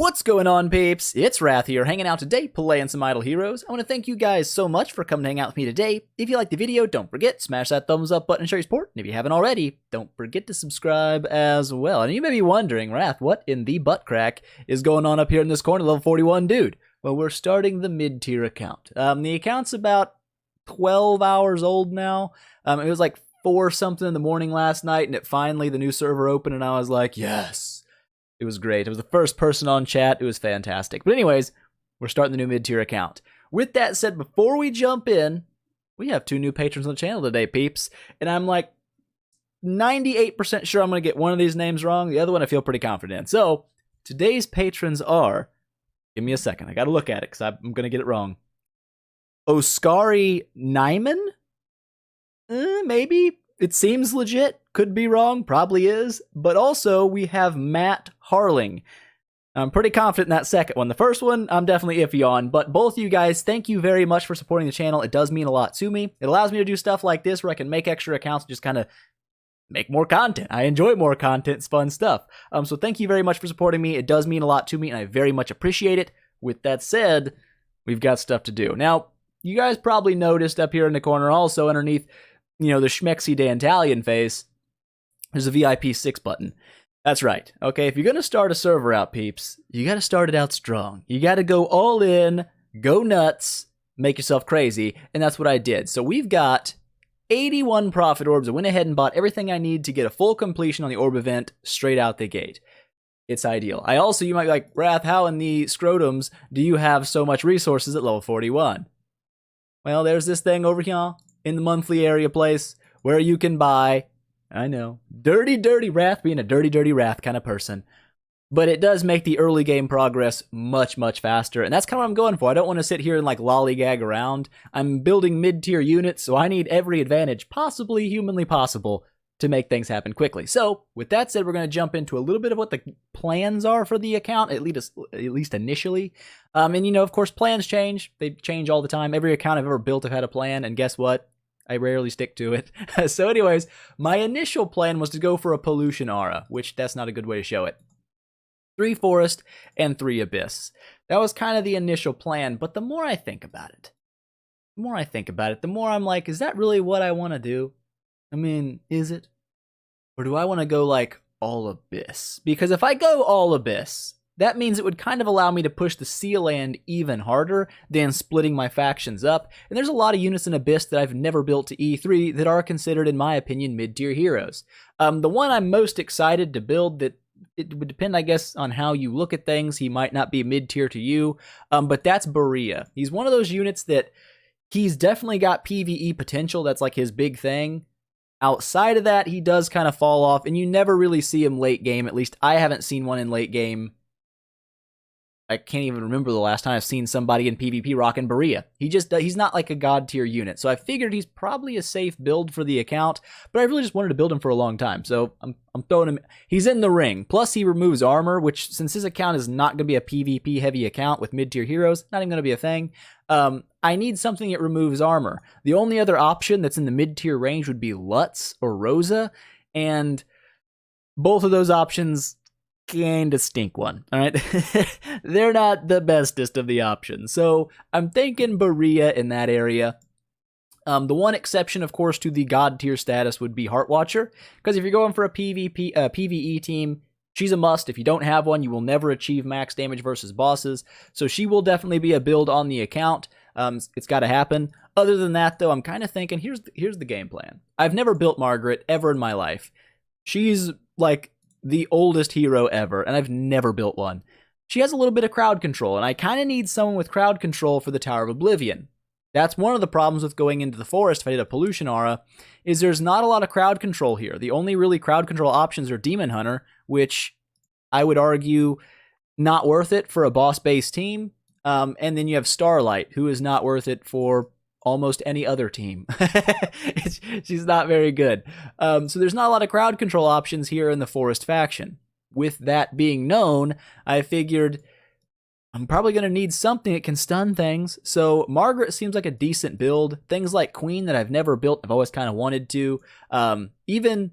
What's going on, peeps? It's Wrath here, hanging out today, playing some Idle Heroes. I want to thank you guys so much for coming to hang out with me today. If you liked the video, don't forget, smash that thumbs up button and show your support. And if you haven't already, don't forget to subscribe as well. And you may be wondering, Wrath, what in the butt crack is going on up here in this corner, level 41 dude? Well, we're starting the mid-tier account. The account's about 12 hours old now. It was like 4 something in the morning last night, and the new server opened, and I was like, yes. It was great. It was the first person on chat. It was fantastic. But anyways, we're starting the new mid-tier account. With that said, before we jump in, we have 2 new patrons on the channel today, peeps. And I'm like 98% sure I'm going to get one of these names wrong. The other one I feel pretty confident in. So, today's patrons are... Give me a second. I got to look at it because I'm going to get it wrong. Oskari Nyman? Maybe. It seems legit. Could be wrong. Probably is. But also, we have Matt Harling. I'm pretty confident in that second one. The first one, I'm definitely iffy on. But both of you guys, thank you very much for supporting the channel. It does mean a lot to me. It allows me to do stuff like this where I can make extra accounts and just kind of make more content. I enjoy more content. It's fun stuff. So thank you very much for supporting me. It does mean a lot to me, and I very much appreciate it. With that said, we've got stuff to do. Now, you guys probably noticed up here in the corner also underneath, you know, the schmexy Dantalian face, there's a VIP 6 button. That's right. Okay, if you're going to start a server out, peeps, you got to start it out strong. You got to go all in, go nuts, make yourself crazy, and that's what I did. So we've got 81 profit orbs. I went ahead and bought everything I need to get a full completion on the orb event straight out the gate. It's ideal. You might be like, Wrath, how in the scrotums do you have so much resources at level 41? Well, there's this thing over here in the monthly area place where you can buy, I know, dirty Wrath, being a dirty Wrath kind of person. But it does make the early game progress much, much faster. And that's kind of what I'm going for. I don't want to sit here and like lollygag around. I'm building mid-tier units, so I need every advantage possibly humanly possible to make things happen quickly. So, with that said, we're going to jump into a little bit of what the plans are for the account, at least initially. And, you know, of course, plans change. They change all the time. Every account I've ever built, I've had a plan, and guess what? I rarely stick to it. So anyways, my initial plan was to go for a pollution aura, which that's not a good way to show it. 3 forest and 3 abyss. That was kind of the initial plan, but the more I think about it, the more I'm like, is that really what I want to do? I mean, is it? Or do I want to go like all abyss? Because if I go all abyss, that means it would kind of allow me to push the Sea Land even harder than splitting my factions up. And there's a lot of units in Abyss that I've never built to E3 that are considered, in my opinion, mid-tier heroes. The one I'm most excited to build, that it would depend, I guess, on how you look at things. He might not be mid-tier to you, but that's Berea. He's one of those units that he's definitely got PvE potential. That's like his big thing. Outside of that, he does kind of fall off, and you never really see him late game. At least I haven't seen one in late game. I can't even remember the last time I've seen somebody in PvP rocking Berea. He's not like a god tier unit. So I figured he's probably a safe build for the account, but I really just wanted to build him for a long time. So I'm throwing him. He's in the ring. Plus he removes armor, which since his account is not going to be a PvP heavy account with mid tier heroes, not even going to be a thing. I need something that removes armor. The only other option that's in the mid tier range would be Lutz or Rosa, and both of those options kind of stink one, all right? They're not the bestest of the options. So I'm thinking Berea in that area. The one exception, of course, to the god tier status would be Heartwatcher, because if you're going for a PvE team, she's a must. If you don't have one, you will never achieve max damage versus bosses. So she will definitely be a build on the account. It's got to happen. Other than that, though, I'm kind of thinking, here's the game plan. I've never built Margaret ever in my life. She's like the oldest hero ever, and I've never built one. She has a little bit of crowd control, and I kind of need someone with crowd control for the Tower of Oblivion. That's one of the problems with going into the forest if I did a pollution aura, is there's not a lot of crowd control here. The only really crowd control options are Demon Hunter, which I would argue not worth it for a boss-based team, and then you have Starlight, who is not worth it for almost any other team. She's not very good. So there's not a lot of crowd control options here in the Forest faction. With that being known, I figured I'm probably going to need something that can stun things. So Margaret seems like a decent build. Things like Queen that I've never built, I've always kind of wanted to. Even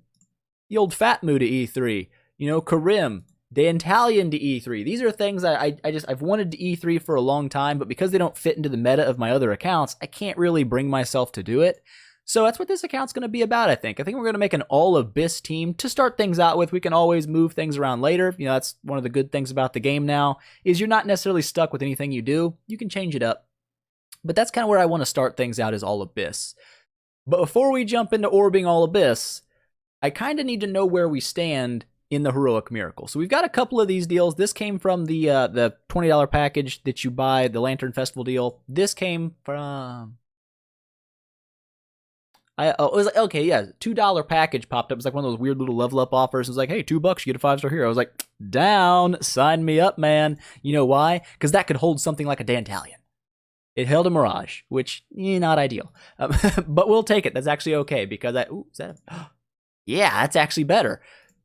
the old Fatmu to E3. You know, Karim. Dantalion to E3. These are things I've wanted to E3 for a long time, but because they don't fit into the meta of my other accounts, I can't really bring myself to do it. So that's what this account's going to be about, I think. I think we're going to make an all-Abyss team to start things out with. We can always move things around later. You know, that's one of the good things about the game now, is you're not necessarily stuck with anything you do. You can change it up. But that's kind of where I want to start things out, is all-Abyss. But before we jump into orbing all-Abyss, I kind of need to know where we stand in the Heroic Miracle. So we've got a couple of these deals. This came from the $20 package that you buy, the Lantern Festival deal. This came from... it was like, okay, yeah, $2 package popped up. It was like one of those weird little level up offers. It was like, hey, $2, you get a 5-star hero. I was like, down, sign me up, man. You know why? Because that could hold something like a Dantalion. It held a Mirage, which, not ideal. But we'll take it. That's actually okay, because yeah, that's actually better.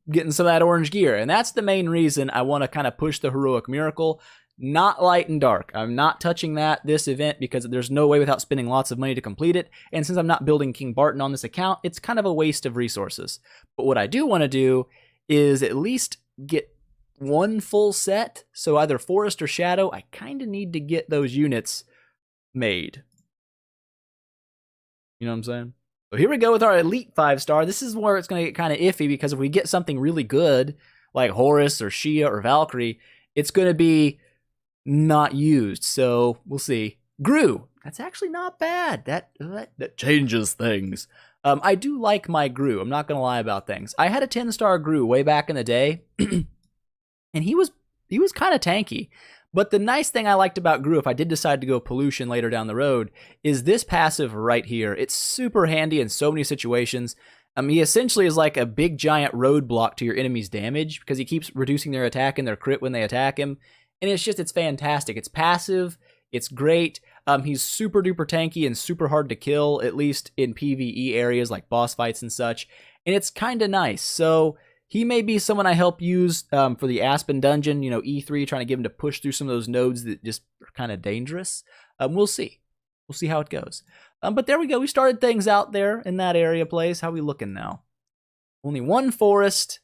Getting some of that orange gear. And that's the main reason I want to kind of push the Heroic Miracle. Not light and dark. I'm not touching this event, because there's no way without spending lots of money to complete it. And since I'm not building King Barton on this account, it's kind of a waste of resources. But what I do want to do is at least get one full set. So either Forest or Shadow. I kind of need to get those units made. You know what I'm saying? So here we go with our Elite 5-star. This is where it's going to get kind of iffy, because if we get something really good, like Horus or Shia or Valkyrie, it's going to be not used. So we'll see. Gru. That's actually not bad. That changes things. I do like my Gru. I'm not going to lie about things. I had a 10-star Gru way back in the day, and he was kind of tanky. But the nice thing I liked about Gru, if I did decide to go Pollution later down the road, is this passive right here. It's super handy in so many situations. He essentially is like a big giant roadblock to your enemy's damage, because he keeps reducing their attack and their crit when they attack him. And it's fantastic. It's passive. It's great. He's super duper tanky and super hard to kill, at least in PvE areas like boss fights and such. And it's kind of nice. So he may be someone I help use for the Aspen dungeon, E3, trying to get him to push through some of those nodes that just are kind of dangerous. We'll see. We'll see how it goes. But there we go. We started things out there in that area place. How are we looking now? Only one Forest,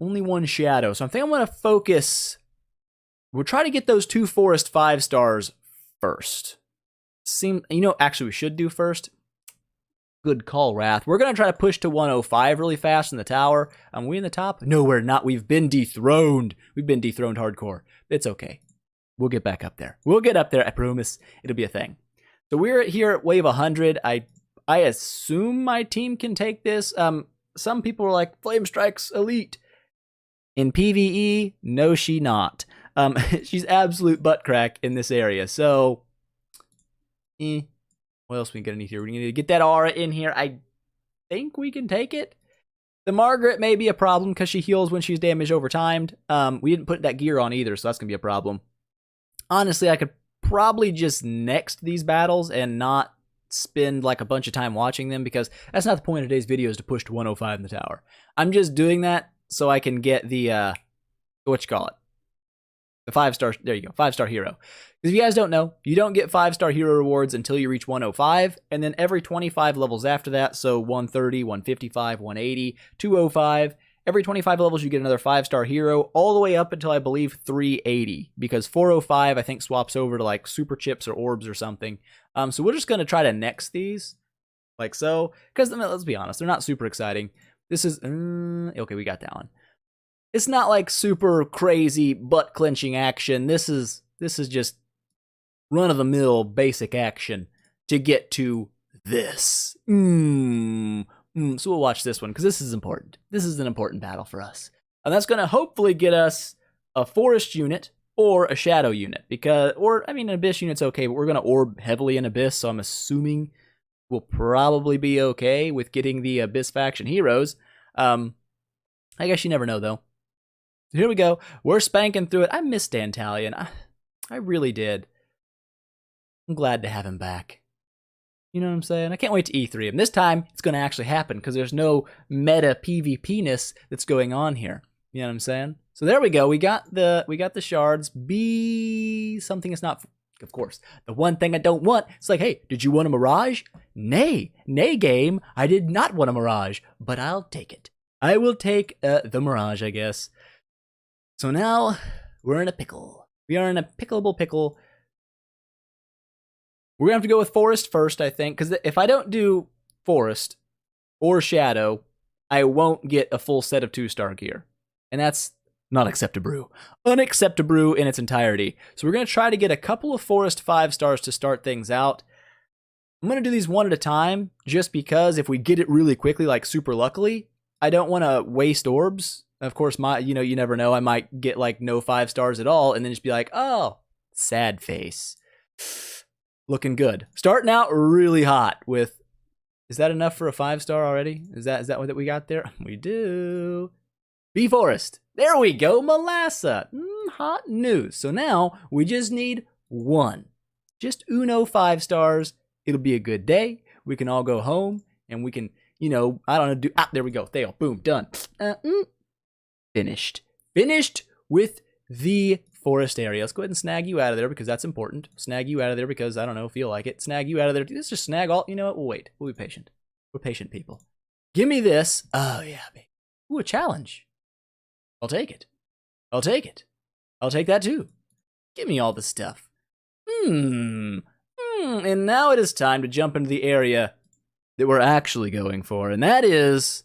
only one Shadow. So I think I'm going to focus. We'll try to get those 2 Forest 5-stars first. Actually, we should do first. Good call, Wrath. We're going to try to push to 105 really fast in the tower. Are we in the top? No, we're not. We've been dethroned. We've been dethroned hardcore. It's okay. We'll get back up there. We'll get up there. I promise. It'll be a thing. So we're here at wave 100. I assume my team can take this. Some people are like, Flame Strike's elite. In PvE, no, she not. She's absolute butt crack in this area. So, what else we can get in here? We need to get that aura in here. I think we can take it. The Margaret may be a problem because she heals when she's damaged over time. We didn't put that gear on either, so that's going to be a problem. Honestly, I could probably just next these battles and not spend like a bunch of time watching them, because that's not the point of today's video, is to push to 105 in the tower. I'm just doing that so I can get the, the 5-star, there you go, 5-star hero. Because if you guys don't know, you don't get 5-star hero rewards until you reach 105, and then every 25 levels after that, so 130, 155, 180, 205, every 25 levels you get another 5-star hero, all the way up until I believe 380, because 405 I think swaps over to like super chips or orbs or something. So we're just going to try to next these, like so, because let's be honest, they're not super exciting. This is, okay, we got that one. It's not like super crazy butt clenching action. This is just run-of-the-mill basic action to get to this. So we'll watch this one, because this is important. This is an important battle for us. And that's going to hopefully get us a Forest unit or a Shadow unit. An Abyss unit's okay, but we're going to orb heavily in Abyss, so I'm assuming we'll probably be okay with getting the Abyss faction heroes. I guess you never know, though. Here we go. We're spanking through it. I miss Dantalion. I really did. I'm glad to have him back. You know what I'm saying? I can't wait to E3 him. This time, it's going to actually happen, because there's no meta PvP-ness that's going on here. You know what I'm saying? So there we go. We got the shards. Be something it's not. Of course. The one thing I don't want, it's like, hey, did you want a Mirage? Nay, game. I did not want a Mirage, but I'll take it. I will take the Mirage, I guess. So now we're in a pickle. We are in a pickleable pickle. We're going to have to go with forest first, I think, because if I don't do forest or shadow, I won't get a full set of 2-star gear. And that's not acceptable. Unacceptable in its entirety. So we're going to try to get a couple of forest 5 stars to start things out. I'm going to do these one at a time, just because if we get it really quickly, like super luckily, I don't want to waste orbs. Of course, you never know. I might get like no 5 stars at all and then just be like, oh, sad face. Looking good. Starting out really hot with, is that enough for a 5-star already? Is that what we got there? We do. Bee Forest. There we go, Melassa. Hot news. So now we just need one. Just uno 5 stars. It'll be a good day. We can all go home and we can, I don't know, there we go. Thale. Boom. Done. Finished. Finished with the forest area. Let's go ahead and snag you out of there because that's important. Snag you out of there because, I don't know, feel like it. Snag you out of there. Let's just snag all, you know what? We'll wait. We'll be patient. We're patient people. Give me this. Oh, yeah, baby. Ooh, a challenge. I'll take it. I'll take it. I'll take that too. Give me all the stuff. And now it is time to jump into the area that we're actually going for, and that is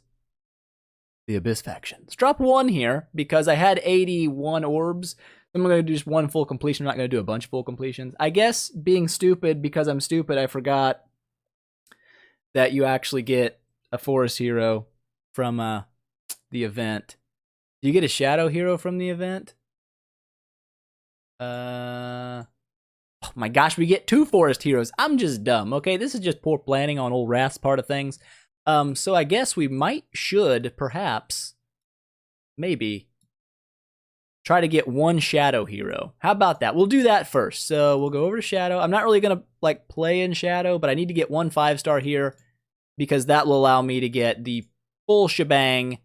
the Abyss faction. Let's drop 1 here because I had 81 orbs. I'm going to do just 1 full completion. I'm not going to do a bunch of full completions. I guess being stupid, because I'm stupid, I forgot that you actually get a forest hero from the event. Do you get a shadow hero from the event? Oh my gosh, we get 2 forest heroes. I'm just dumb, okay? This is just poor planning on old Wrath's part of things. So I guess we should, perhaps, maybe try to get 1 shadow hero. How about that? We'll do that first. So we'll go over to shadow. I'm not really going to play in shadow, but I need to get 1 5-star here because that will allow me to get the full shebang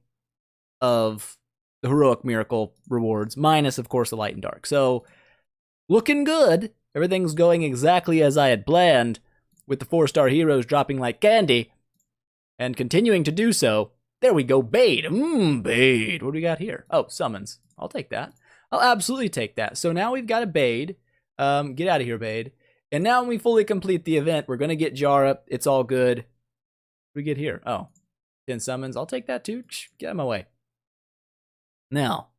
of the heroic miracle rewards, minus of course the light and dark. So looking good. Everything's going exactly as I had planned, with the 4-star heroes dropping like candy and continuing to do so. There we go. Bade. Bade. What do we got here? Oh, summons. I'll take that. I'll absolutely take that. So now we've got a Bade. Get out of here, Bade. And now when we fully complete the event, we're going to get Jara. It's all good. What do we get here? Oh, 10 summons. I'll take that too. Get out of my way. Now,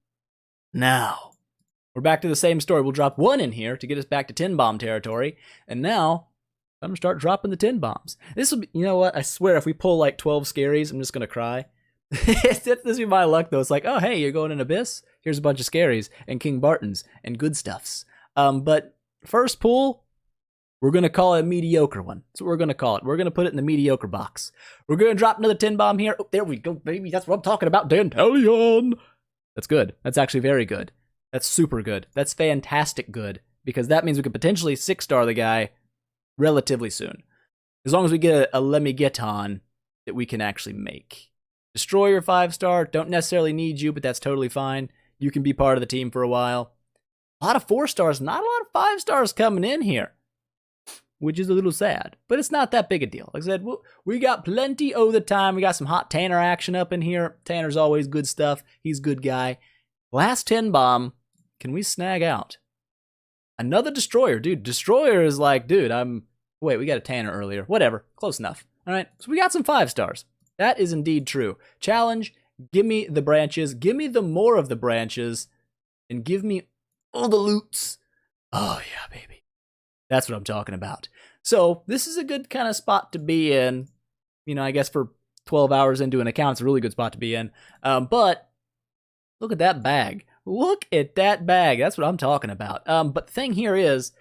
we're back to the same story. We'll drop 1 in here to get us back to 10 bomb territory. And now, I'm going to start dropping the 10 bombs. This will be, you know what? I swear if we pull like 12 scaries, I'm just going to cry. This will be my luck though. It's like, oh, hey, you're going in Abyss? Here's a bunch of scaries and King Bartons and good stuffs. But first pull, we're going to call it a mediocre one. That's what we're going to call it. We're going to put it in the mediocre box. We're going to drop another 10 bomb here. Oh, there we go, baby. That's what I'm talking about. Dantalion. That's good. That's actually very good. That's super good. That's fantastic good. Because that means we could potentially 6-star the guy relatively soon. As long as we get a Lemigeton that we can actually make. Destroyer 5-star, don't necessarily need you, but that's totally fine. You can be part of the team for a while. A lot of 4-stars, not a lot of 5-stars coming in here. Which is a little sad, but it's not that big a deal. Like I said, we got plenty of the time. We got some hot Tanner action up in here. Tanner's always good stuff. He's a good guy. Last 10 bomb, can we snag out another Destroyer? Dude, Destroyer is like, dude, wait, we got a Tanner earlier. Whatever, close enough. All right, so we got some 5-stars. That is indeed true. Challenge, give me the branches. Give me the more of the branches. And give me all the loots. Oh, yeah, baby. That's what I'm talking about. So this is a good kind of spot to be in. You know, I guess for 12 hours into an account, it's a really good spot to be in. But look at that bag. Look at that bag. That's what I'm talking about. But the thing here is,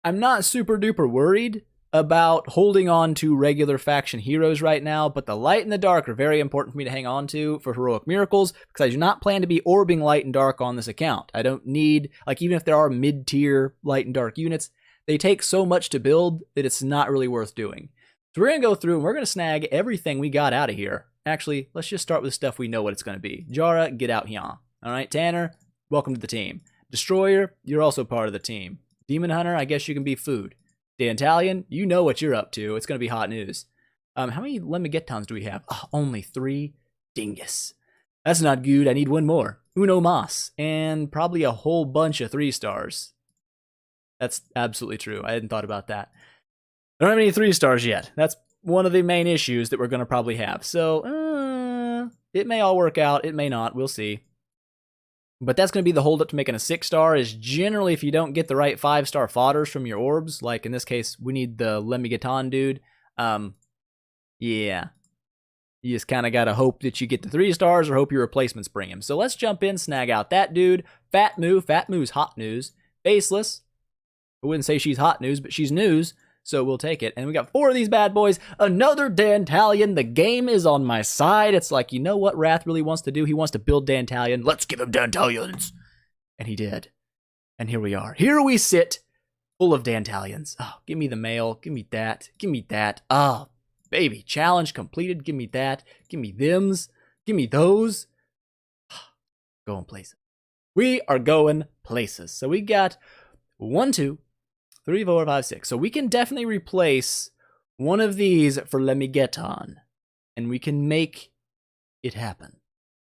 I'm not super duper worried about holding on to regular faction heroes right now, but the light and the dark are very important for me to hang on to for heroic miracles, because I do not plan to be orbing light and dark on this account. I don't need, like, even if there are mid-tier light and dark units, they take so much to build that it's not really worth doing. So we're going to go through and we're going to snag everything we got out of here. Actually, let's just start with stuff we know what it's going to be. Jara, get out here. All right, Tanner, welcome to the team. Destroyer, you're also part of the team. Demon Hunter, I guess you can be food. Dantalion, you know what you're up to. It's going to be hot news. How many Lemigetons do we have? Oh, only 3. Dingus. That's not good. I need 1 more. uno mas, and probably a whole bunch of 3 stars. That's absolutely true. I hadn't thought about that. I don't have any 3 stars yet. That's one of the main issues that we're going to probably have. So, it may all work out. It may not. We'll see. But that's going to be the holdup to making a 6 star is generally if you don't get the right 5-star fodders from your orbs. Like in this case, we need the Lemmigaton dude. Yeah. You just kind of got to hope that you get the 3 stars or hope your replacements bring him. So let's jump in, snag out that dude. Fat Moo. Fat Moo's hot news. Faceless. I wouldn't say she's hot news, but she's news. So we'll take it. And we got 4 of these bad boys. Another Dantalion. The game is on my side. It's like, you know what Wrath really wants to do? He wants to build Dantalion. Let's give him Dantalions. And he did. And here we are. Here we sit, full of Dantalions. Oh, give me the mail. Give me that. Give me that. Oh, baby. Challenge completed. Give me that. Give me thems. Give me those. Going places. We are going places. So we got 1, 2, 3, 4, 5, 6. So we can definitely replace one of these for Lemmigaton. And we can make it happen.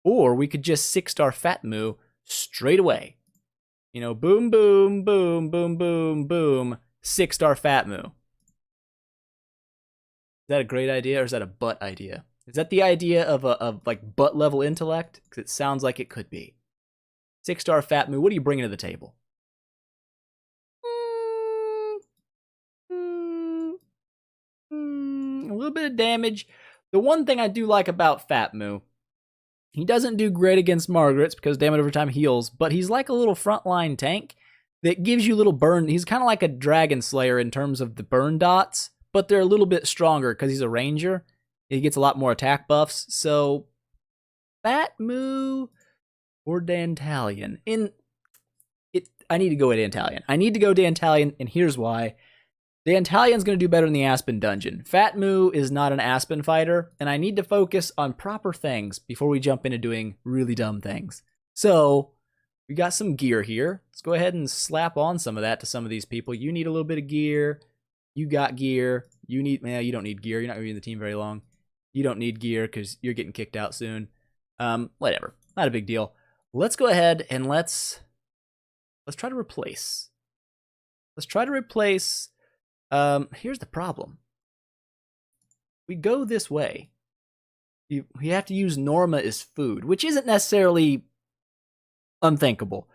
Or we could just 6-star Fat Moo straight away. You know, boom, boom, boom, boom, boom, boom. 6-star Fat Moo. Is that a great idea or is that a butt idea? Is that the idea of like butt level intellect? Because it sounds like it could be. 6-star Fat Moo, what are you bringing to the table? A little bit of damage. The one thing I do like about Fat Moo, he doesn't do great against Margarets because damage over time heals, but he's like a little frontline tank that gives you little burn. He's kind of like a Dragon Slayer in terms of the burn dots, but they're a little bit stronger because he's a ranger. He gets a lot more attack buffs. So Fat Moo or Dantalion. I need to go with Dantalion. I need to go Dantalion, and here's why. Dantalion's going to do better in the Aspen dungeon. Fat Moo is not an Aspen fighter, and I need to focus on proper things before we jump into doing really dumb things. So, we got some gear here. Let's go ahead and slap on some of that to some of these people. You need a little bit of gear. You got gear. You don't need gear. You're not going to be in the team very long. You don't need gear because you're getting kicked out soon. Whatever. Not a big deal. Let's go ahead and let's try to replace. Let's try to replace. Here's the problem. We go this way. You have to use Norma as food, which isn't necessarily unthinkable.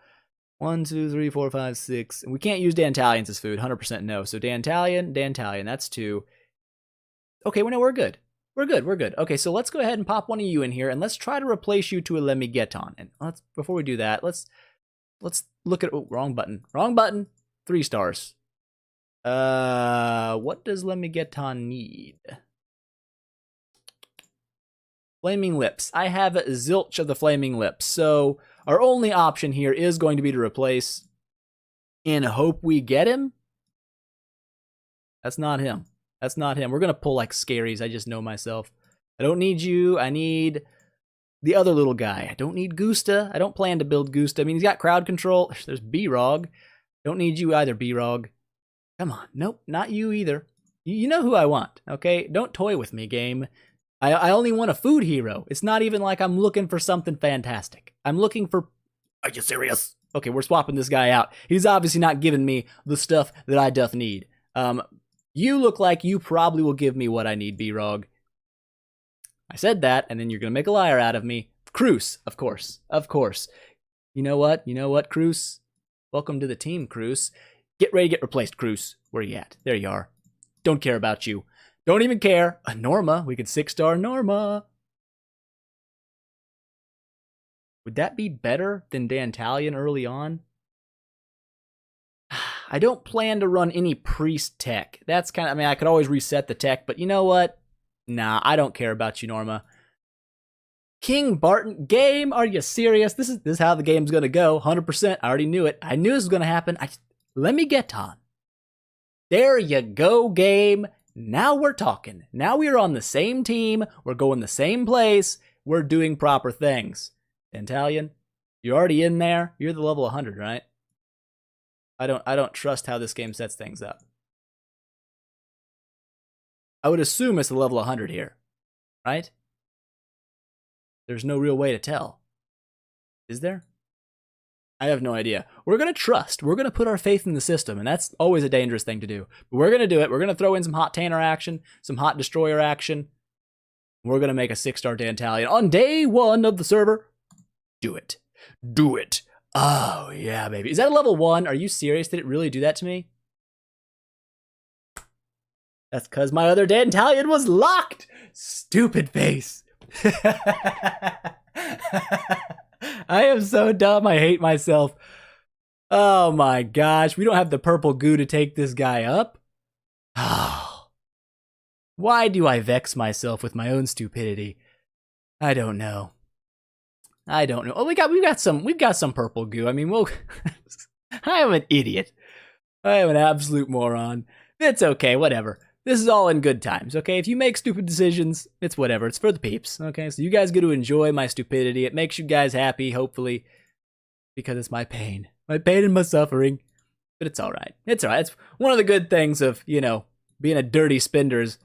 1, 2, 3, 4, 5, 6. And we can't use Dantalions as food. 100% no. So Dantalion. That's 2. Okay, well, no, we're good. We're good. Okay, so let's go ahead and pop one of you in here, and let's try to replace you to a Lemmigaton. And before we do that, let's look at wrong button. 3 stars. What does Lemmigaton need? Flaming Lips. I have zilch of the Flaming Lips. So our only option here is going to be to replace in hope we get him. That's not him. We're going to pull like scaries. I just know myself. I don't need you. I need the other little guy. I don't need Gusta. I don't plan to build Gusta. I mean, he's got crowd control. There's B-Rog. Don't need you either, B-Rog. Come on. Nope, not you either. You know who I want, okay? Don't toy with me, game. I only want a food hero. It's not even like I'm looking for something fantastic. I'm looking for... Are you serious? Okay, we're swapping this guy out. He's obviously not giving me the stuff that I doth need. You look like you probably will give me what I need, B-Rog. I said that, and then you're going to make a liar out of me. Cruz, of course. You know what, Cruz? Welcome to the team, Cruz. Get ready to get replaced, Cruz. Where you at? There you are. Don't care about you. Don't even care. A Norma. We could 6-star Norma. Would that be better than Dantalion early on? I don't plan to run any priest tech. That's kind of, I could always reset the tech, but you know what? Nah, I don't care about you, Norma. King Barton, game, are you serious? This is how the game's gonna go, 100%. I already knew it. I knew this was gonna happen. Let me get on. There you go, game. Now we're talking. Now we're on the same team. We're going the same place. We're doing proper things. Dantalion, you're already in there. You're the level 100, right? I don't trust how this game sets things up. I would assume it's the level 100 here, right? There's no real way to tell. Is there? I have no idea. We're going to trust. We're going to put our faith in the system, and that's always a dangerous thing to do. But we're going to do it. We're going to throw in some hot Tanner action, some hot Destroyer action. We're going to make a 6-star Dantalion on day 1 of the server. Do it. Do it. Oh, yeah, baby. Is that a level 1? Are you serious? Did it really do that to me? That's because my other Dantalion was locked. Stupid face. I am so dumb. I hate myself. Oh my gosh. We don't have the purple goo to take this guy up. Oh. Why do I vex myself with my own stupidity? I don't know. I don't know. Oh, we've got some purple goo. I mean, I am an idiot. I am an absolute moron. It's okay, whatever. This is all in good times, okay? If you make stupid decisions, it's whatever. It's for the peeps, okay? So you guys get to enjoy my stupidity. It makes you guys happy, hopefully, because it's my pain. My pain and my suffering. But it's all right. It's all right. It's one of the good things of, you know, being a dirty spenders.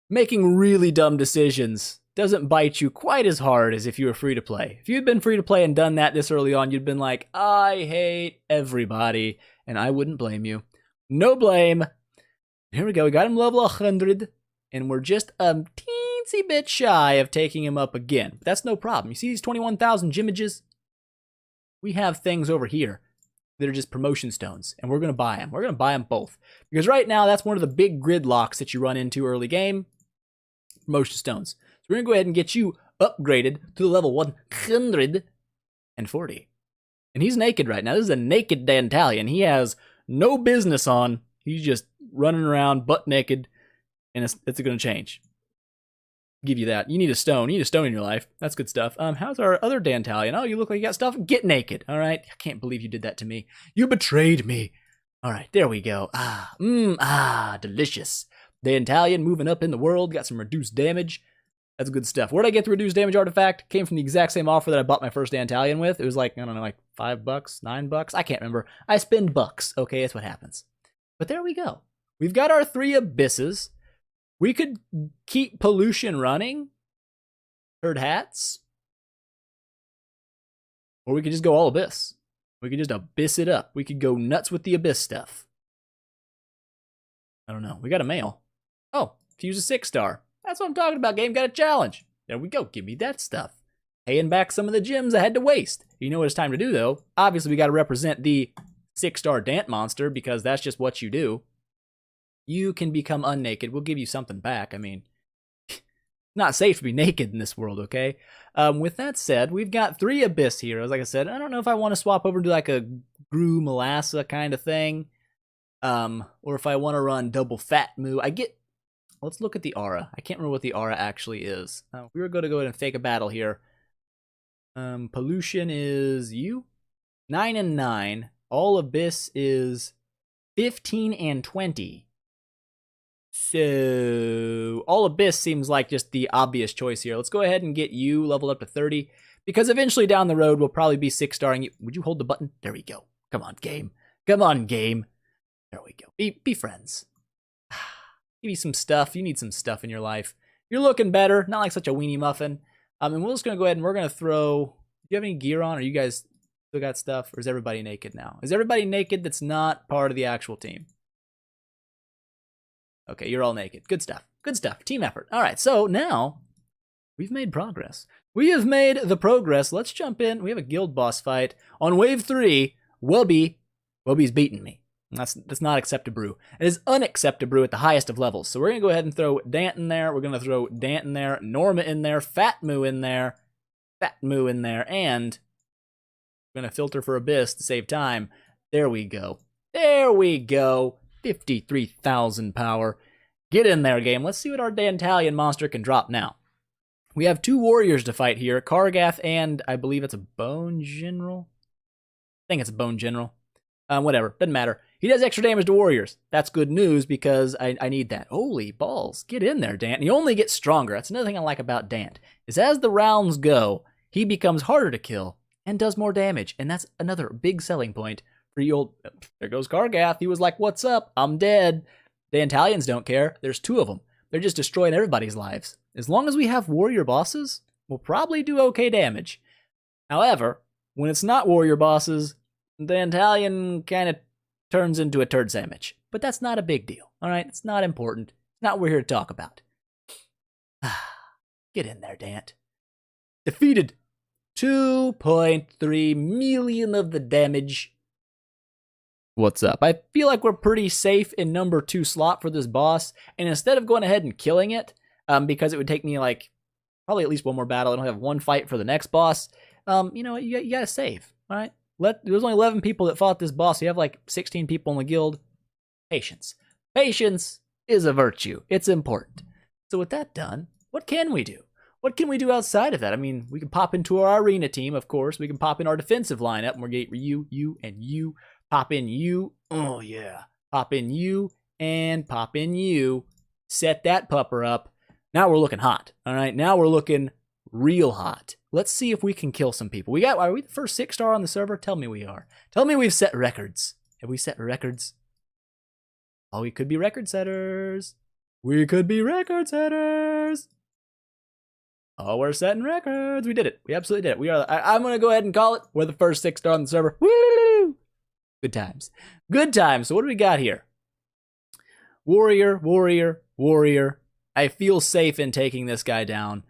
Making really dumb decisions doesn't bite you quite as hard as if you were free to play. If you'd been free to play and done that this early on, you'd been like, I hate everybody, and I wouldn't blame you. No blame. Here we go. We got him level 100, and we're just a teensy bit shy of taking him up again. But that's no problem. You see these 21,000 Jimages? We have things over here that are just promotion stones, and we're going to buy them. We're going to buy them both. Because right now, that's one of the big gridlocks that you run into early game. Promotion stones. So we're going to go ahead and get you upgraded to the level 140. And he's naked right now. This is a naked Dantalion. He has no business on. He's just running around butt naked, and it's going to change. Give you that. You need a stone. You need a stone in your life. That's good stuff. How's our other Dantalion? Oh, you look like you got stuff. Get naked. All right. I can't believe you did that to me. You betrayed me. All right. There we go. Delicious. Dantalion moving up in the world. Got some reduced damage. That's good stuff. Where'd I get the reduced damage artifact? Came from the exact same offer that I bought my first Dantalion with. It was like, I don't know, like $5, $9. I can't remember. I spend bucks. Okay, that's what happens. But there we go. We've got our 3 abysses. We could keep pollution running. Herd hats. Or we could just go all abyss. We could just abyss it up. We could go nuts with the abyss stuff. I don't know. We got a mail. Oh, fuse a 6-star. That's what I'm talking about, game. Got a challenge. There we go. Give me that stuff. Paying back some of the gems I had to waste. You know what it's time to do, though? Obviously, we got to represent the 6-star Dant monster, because that's just what you do. You can become unnaked. We'll give you something back. I mean, it's not safe to be naked in this world, okay? With that said, we've got 3 Abyss heroes. Like I said, I don't know if I want to swap over to like a Gru Melassa kind of thing. Or if I want to run double Fat Moo. Let's look at the aura. I can't remember what the aura actually is. We were going to go ahead and fake a battle here. Pollution is you. 9 and 9. All Abyss is 15 and 20. So, All Abyss seems like just the obvious choice here. Let's go ahead and get you leveled up to 30. Because eventually down the road, we'll probably be 6-starring you. Would you hold the button? There we go. Come on, game. Come on, game. There we go. Be friends. Give you some stuff. You need some stuff in your life. You're looking better. Not like such a weenie muffin. And we're just going to go ahead and we're going to throw... Do you have any gear on? Or you guys still got stuff? Or is everybody naked now? Is everybody naked that's not part of the actual team? Okay, you're all naked. Good stuff. Good stuff. Team effort. All right, so now we've made progress. We have made the progress. Let's jump in. We have a guild boss fight. On wave 3, Wubby's beating me. That's not acceptable. It is unacceptable at the highest of levels. So we're going to go ahead and throw Dant in there. We're going to throw Dant in there, Norma in there, Fat Moo in there, and we're going to filter for Abyss to save time. There we go. There we go. 53,000 power. Get in there, game. Let's see what our Dantalion monster can drop now. We have 2 warriors to fight here. Kargath and I believe it's a Bone General. I think it's a Bone General. Whatever. Doesn't matter. He does extra damage to warriors. That's good news because I need that. Holy balls. Get in there, Dant. And he only gets stronger. That's another thing I like about Dant. Is as the rounds go, he becomes harder to kill and does more damage. And that's another big selling point. There goes Kargath. He was like, what's up? I'm dead. The Dantalions don't care. There's 2 of them. They're just destroying everybody's lives. As long as we have warrior bosses, we'll probably do okay damage. However, when it's not warrior bosses, the Italian kind of turns into a turd sandwich. But that's not a big deal, all right? It's not important. It's not what we're here to talk about. Get in there, Dant. Defeated. 2.3 million of the damage. What's up? I feel like we're pretty safe in number 2 slot for this boss. And instead of going ahead and killing it, because it would take me like probably at least one more battle, I don't have one fight for the next boss. You know, you gotta save, all right? There's only 11 people that fought this boss. You have like 16 people in the guild. Patience. Patience is a virtue. It's important. So with that done, what can we do? What can we do outside of that? I mean, we can pop into our arena team, of course. We can pop in our defensive lineup, and we're going to get you, and you. Pop in you. Oh, yeah. Pop in you, and pop in you. Set that pupper up. Now we're looking hot, all right? Now we're looking real hot. Let's see if we can kill some people. Are we the first 6-star on the server? Tell me we are. Tell me we've set records. Have we set records? Oh, we could be record setters. We could be record setters. Oh, we're setting records. We did it. We absolutely did it. We are. I'm going to go ahead and call it. We're the first 6-star on the server. Woo! Good times. Good times. So what do we got here? Warrior, warrior, warrior. I feel safe in taking this guy down.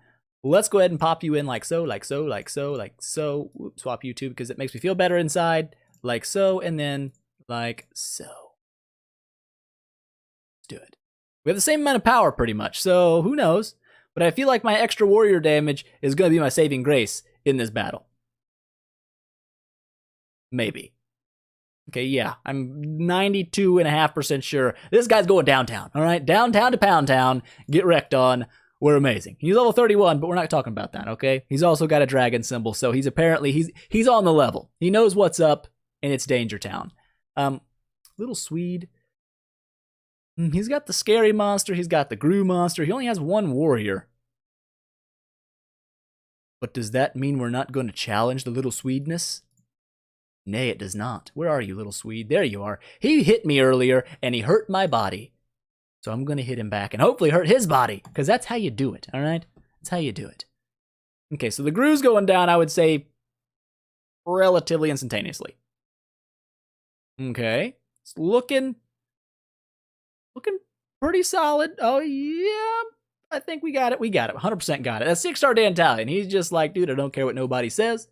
Let's go ahead and pop you in like so, like so, like so, like so. Oops, swap you two because it makes me feel better inside. Like so, and then like so. Let's do it. We have the same amount of power pretty much, so who knows? But I feel like my extra warrior damage is going to be my saving grace in this battle. Maybe. Okay, yeah, I'm 92.5% sure this guy's going downtown, all right? Downtown to Pound Town, get wrecked on. We're amazing. He's level 31, but we're not talking about that, okay? He's also got a dragon symbol, so he's apparently, he's on the level. He knows what's up, and it's Danger Town. Little Swede. He's got the scary monster. He's got the Gru monster. He only has one warrior. But does that mean we're not going to challenge the Little Swedeness? Nay, it does not. Where are you, Little Swede? There you are. He hit me earlier, and he hurt my body. So I'm going to hit him back and hopefully hurt his body, because that's how you do it, all right? That's how you do it. Okay, so the Gru's going down, I would say, relatively instantaneously. Okay. It's looking pretty solid. Oh, yeah. I think we got it. We got it. 100% got it. That's 6-star Dantalion. He's just like, dude, I don't care what nobody says.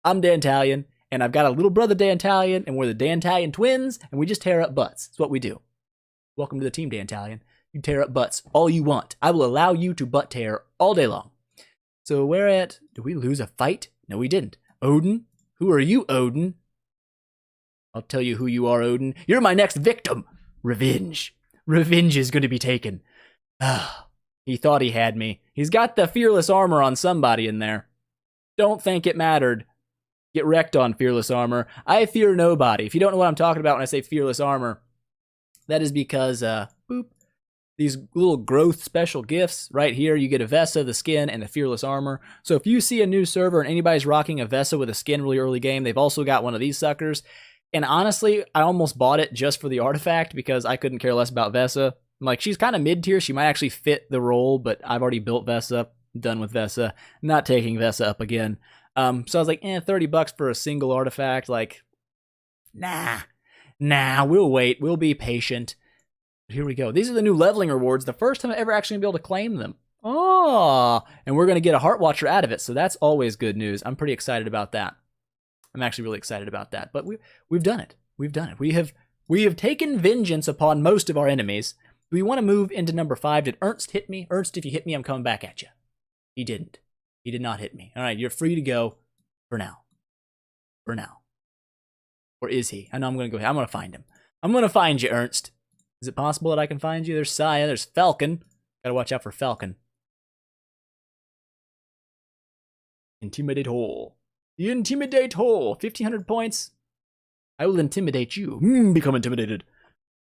I'm Dantalion, and I've got a little brother Dantalion, and we're the Dantalion twins, and we just tear up butts. That's what we do. Welcome to the team, Dantalion. You tear up butts all you want. I will allow you to butt tear all day long. So where at? Did we lose a fight? No, we didn't. Odin? Who are you, Odin? I'll tell you who you are, Odin. You're my next victim. Revenge. Revenge is going to be taken. He thought he had me. He's got the fearless armor on somebody in there. Don't think it mattered. Get wrecked on fearless armor. I fear nobody. If you don't know what I'm talking about when I say fearless armor, that is because, boop, these little growth special gifts right here, you get a Vesa, the skin, and the fearless armor. So if you see a new server and anybody's rocking a Vesa with a skin really early game, they've also got one of these suckers. And honestly, I almost bought it just for the artifact because I couldn't care less about Vesa. I'm like, she's kind of mid-tier. She might actually fit the role, but I've already built Vesa, done with Vesa, not taking Vesa up again. So I was like, $30 for a single artifact. Like, nah, we'll wait. We'll be patient. But here we go. These are the new leveling rewards. The first time I'm ever actually going to be able to claim them. Oh, and we're going to get a Heart Watcher out of it. So that's always good news. I'm pretty excited about that. I'm actually really excited about that. But we've done it. We've done it. We have taken vengeance upon most of our enemies. We want to move into number 5. Did Ernst hit me? Ernst, if you hit me, I'm coming back at you. He didn't. He did not hit me. All right, you're free to go for now. For now. Or is he? I know I'm going to go. I'm going to find him. I'm going to find you, Ernst. Is it possible that I can find you? There's Saya. There's Falcon. Got to watch out for Falcon. Intimidate hole. Intimidate hole. 1,500 points. I will intimidate you. Become intimidated.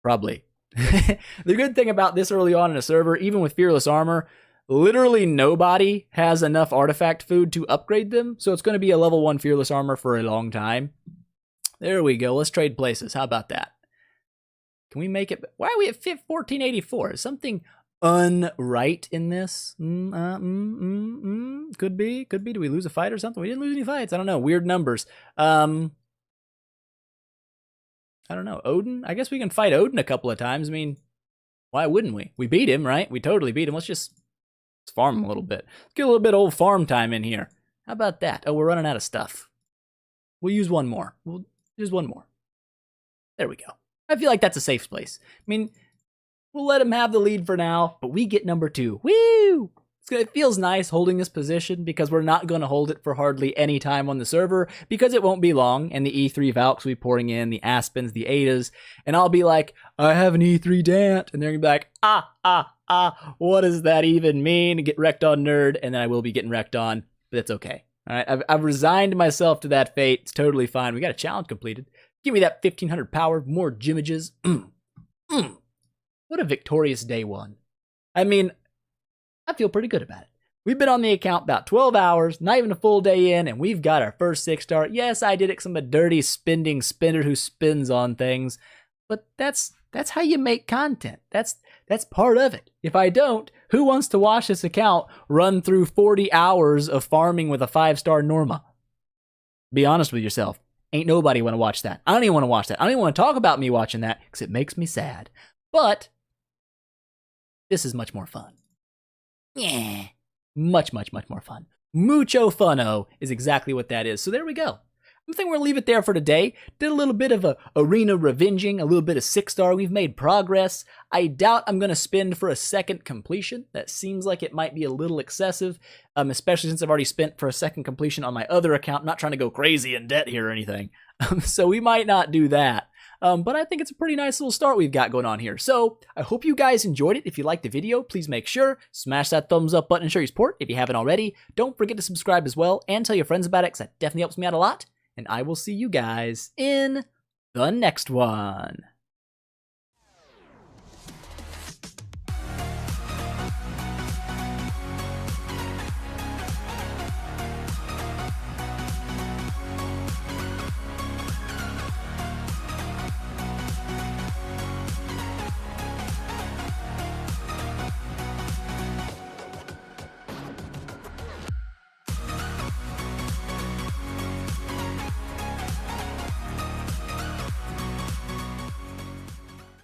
Probably. The good thing about this early on in a server, even with Fearless Armor, literally nobody has enough artifact food to upgrade them, so it's going to be a level 1 Fearless Armor for a long time. There we go. Let's trade places. How about that? Can we make it? Why are we at 1484? Is something unright in this? Could be. Do we lose a fight or something? We didn't lose any fights. I don't know. Weird numbers. I don't know. Odin? I guess we can fight Odin a couple of times. I mean, why wouldn't we? We beat him, right? We totally beat him. Let's farm him a little bit. Let's get a little bit of old farm time in here. How about that? Oh, we're running out of stuff. We'll use one more. We'll use one more. There we go. I feel like that's a safe place. I mean, we'll let him have the lead for now, but we get number 2. Woo! It feels nice holding this position because we're not going to hold it for hardly any time on the server because it won't be long, and the E3 Valks will be pouring in, the Aspens, the Adas, and I'll be like, I have an E3 Dant, and they're going to be like, what does that even mean? Get wrecked on nerd, and then I will be getting wrecked on, but that's okay. All right, I've resigned myself to that fate. It's totally fine. We got a challenge completed. Give me that 1500 power, more gym-images. What a victorious day one. I mean, I feel pretty good about it. We've been on the account about 12 hours, not even a full day in, and we've got our first 6-star. Yes, I did it because I'm a dirty spending spinner who spins on things, but that's how you make content. That's part of it. If I don't, who wants to watch this account run through 40 hours of farming with a 5-star Norma? Be honest with yourself. Ain't nobody want to watch that. I don't even want to watch that. I don't even want to talk about me watching that because it makes me sad. But this is much more fun. Yeah, much more fun. Mucho funno is exactly what that is. So there we go. I think we're going to leave it there for today. Did a little bit of a arena revenging, a little bit of 6-star. We've made progress. I doubt I'm going to spend for a second completion. That seems like it might be a little excessive, especially since I've already spent for a second completion on my other account. I'm not trying to go crazy in debt here or anything. So we might not do that. But I think it's a pretty nice little start we've got going on here. So I hope you guys enjoyed it. If you liked the video, please make sure, smash that thumbs up button and show your support. If you haven't already, don't forget to subscribe as well and tell your friends about it because that definitely helps me out a lot. And I will see you guys in the next one.